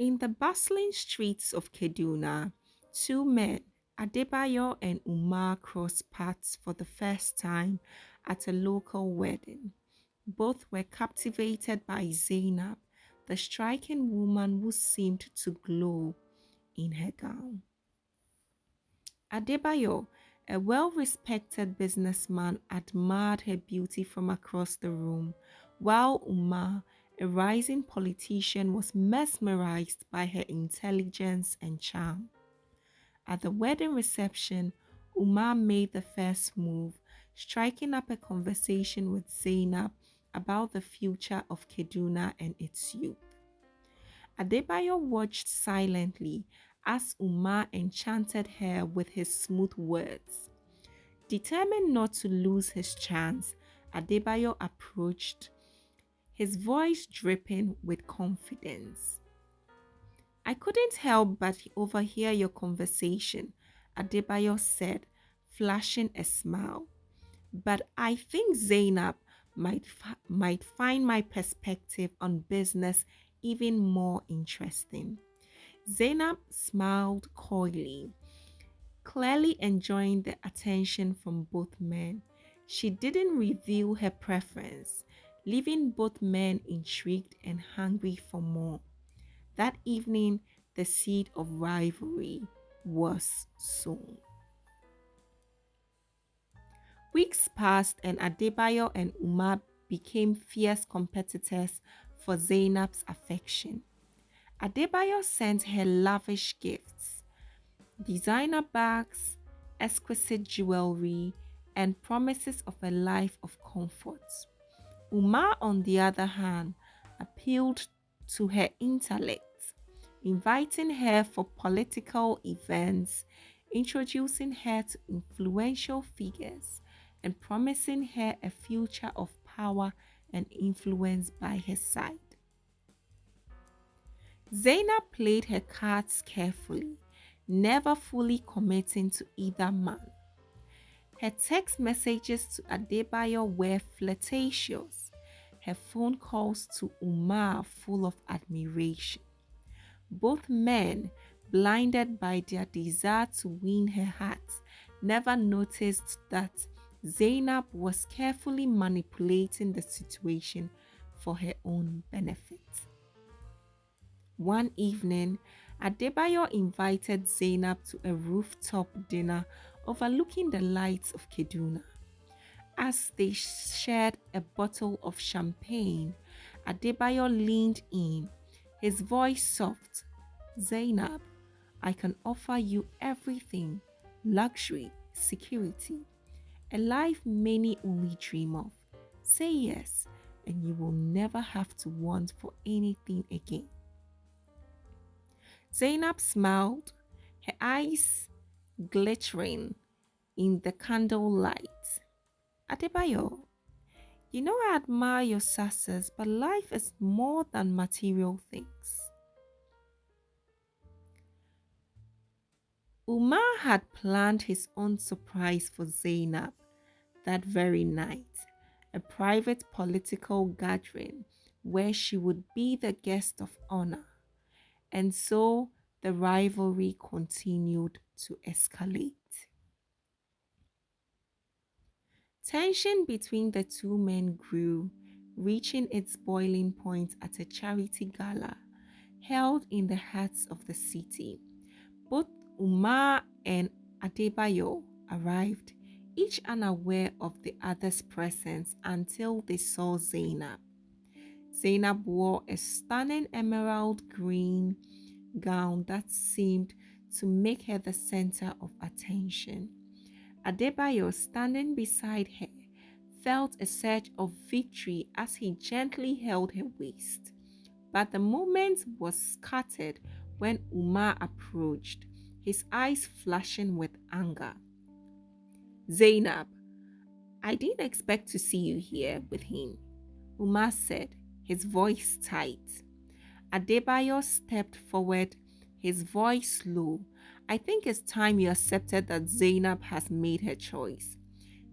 In the bustling streets of Kaduna, two men, Adebayo and Umar, crossed paths for the first time at a local wedding. Both were captivated by Zainab, the striking woman who seemed to glow in her gown. Adebayo, a well respected businessman, admired her beauty from across the room, while Umar, a rising politician, was mesmerized by her intelligence and charm. At the wedding reception, Umar made the first move, striking up a conversation with Zainab about the future of Kaduna and its youth. Adebayo watched silently as Umar enchanted her with his smooth words. Determined not to lose his chance, Adebayo approached, his voice dripping with confidence. I couldn't help but overhear your conversation, Adebayo said, flashing a smile. But I think Zainab might find my perspective on business even more interesting. Zainab smiled coyly, clearly enjoying the attention from both men. She didn't reveal her preference, leaving both men intrigued and hungry for more. That evening, the seed of rivalry was sown. Weeks passed and Adebayo and Umar became fierce competitors for Zainab's affection. Adebayo sent her lavish gifts, designer bags, exquisite jewelry, and promises of a life of comfort. Umar, on the other hand, appealed to her intellect, inviting her for political events, introducing her to influential figures, and promising her a future of power and influence by his side. Zainab played her cards carefully, never fully committing to either man. Her text messages to Adebayo were flirtatious, her phone calls to Umar full of admiration. Both men, blinded by their desire to win her heart, never noticed that Zainab was carefully manipulating the situation for her own benefit. One evening, Adebayo invited Zainab to a rooftop dinner overlooking the lights of Kaduna. As they shared a bottle of champagne, Adebayo leaned in, his voice soft. Zainab, I can offer you everything: luxury, security, a life many only dream of. Say yes, and you will never have to want for anything again. Zainab smiled, her eyes glittering in the candlelight. Adebayo, you know I admire your success, but life is more than material things. Umar had planned his own surprise for Zainab that very night, a private political gathering where she would be the guest of honor. And so the rivalry continued to escalate. Tension between the two men grew, reaching its boiling point at a charity gala held in the heart of the city. Both Umar and Adebayo arrived, each unaware of the other's presence until they saw Zainab. Zainab wore a stunning emerald green gown that seemed to make her the center of attention. Adebayo, standing beside her, felt a surge of victory as he gently held her waist. But the moment was scattered when Umar approached, his eyes flashing with anger. Zainab, I didn't expect to see you here with him, Umar said, his voice tight. Adebayo stepped forward, his voice low. I think it's time you accepted that Zainab has made her choice.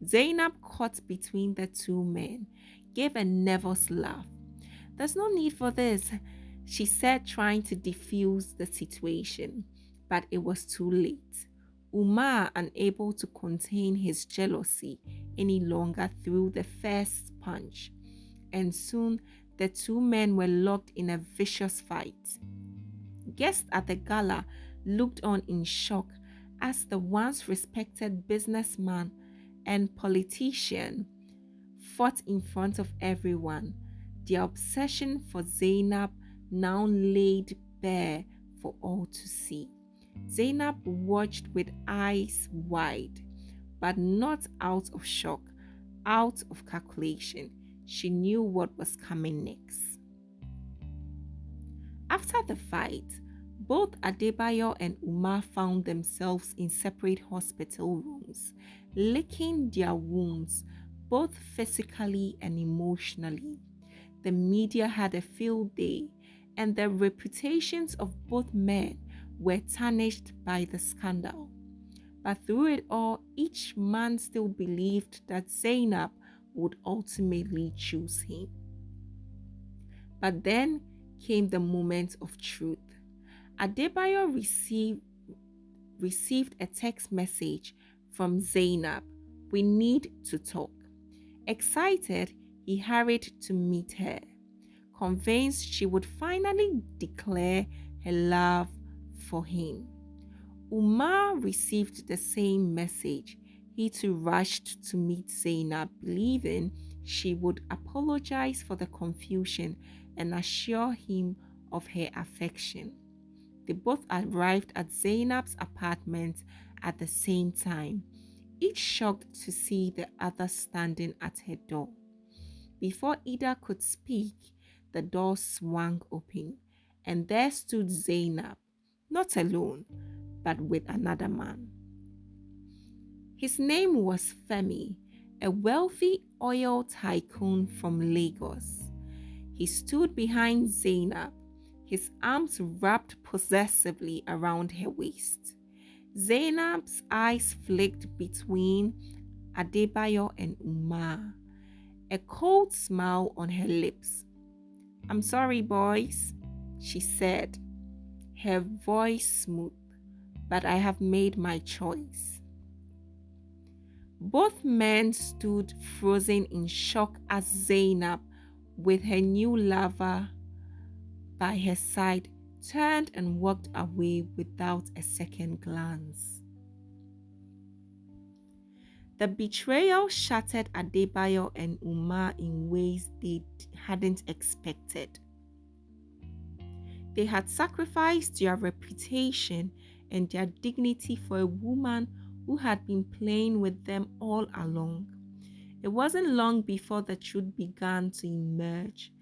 Zainab, caught between the two men, gave a nervous laugh. There's no need for this. she said, trying to defuse the situation, but it was too late. Umar, unable to contain his jealousy any longer, threw the first punch, and soon the two men were locked in a vicious fight. Guests at the gala looked on in shock as the once respected businessman and politician fought in front of everyone. Their obsession for Zainab now laid bare for all to see. Zainab watched with eyes wide, but not out of shock, out of calculation. She knew what was coming next. After the fight, both Adebayo and Umar found themselves in separate hospital rooms, licking their wounds, both physically and emotionally. The media had a field day, and the reputations of both men were tarnished by the scandal. But through it all, each man still believed that Zainab would ultimately choose him. But then came the moment of truth. Adebayo received a text message from Zainab. "We need to talk." Excited, he hurried to meet her, convinced she would finally declare her love for him. Umar received the same message. He too rushed to meet Zainab, believing she would apologize for the confusion and assure him of her affection. They both arrived at Zainab's apartment at the same time, each shocked to see the other standing at her door. Before either could speak, the door swung open, and there stood Zainab, not alone, but with another man. His name was Femi, a wealthy oil tycoon from Lagos. He stood behind Zainab, his arms wrapped possessively around her waist. Zainab's eyes flicked between Adebayo and Umar, a cold smile on her lips. "I'm sorry, boys," she said, her voice smooth, "but I have made my choice." Both men stood frozen in shock as Zainab, with her new lover by her side, turned and walked away without a second glance. The betrayal shattered Adebayo and Umar in ways they hadn't expected. They had sacrificed their reputation and their dignity for a woman who had been playing with them all along. It wasn't long before the truth began to emerge.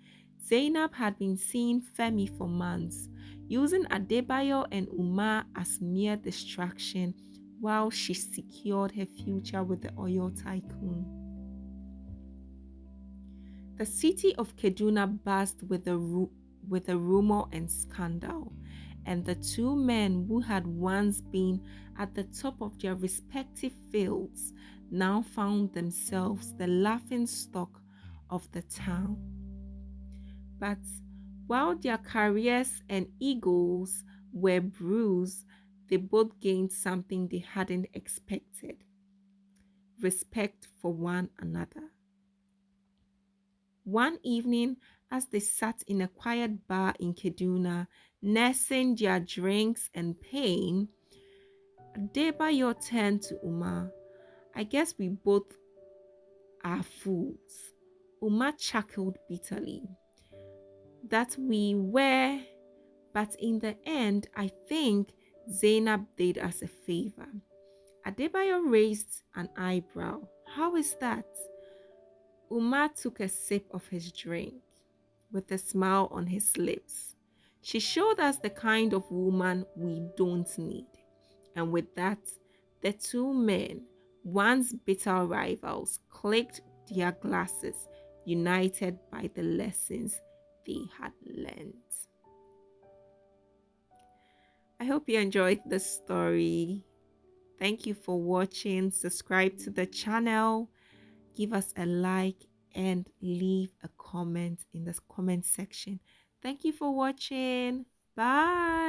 Zainab had been seeing Femi for months, using Adebayo and Umar as mere distraction while she secured her future with the oil tycoon. The city of Kaduna buzzed with the rumor and scandal, and the two men who had once been at the top of their respective fields now found themselves the laughingstock of the town. But while their careers and egos were bruised, they both gained something they hadn't expected: respect for one another. One evening, as they sat in a quiet bar in Kaduna, nursing their drinks and pain, Adebayo turned to Umar. "I guess we both are fools." Umar chuckled bitterly. "That we were, but in the end, I think Zainab did us a favor." Adebayo raised an eyebrow. "How is that?" Umar took a sip of his drink with a smile on his lips. "She showed us the kind of woman we don't need." And with that, the two men, once bitter rivals, clicked their glasses, united by the lessons they had learned. I hope you enjoyed the story. Thank you for watching. Subscribe to the channel, give us a like, and leave a comment in the comment section. Thank you for watching. Bye.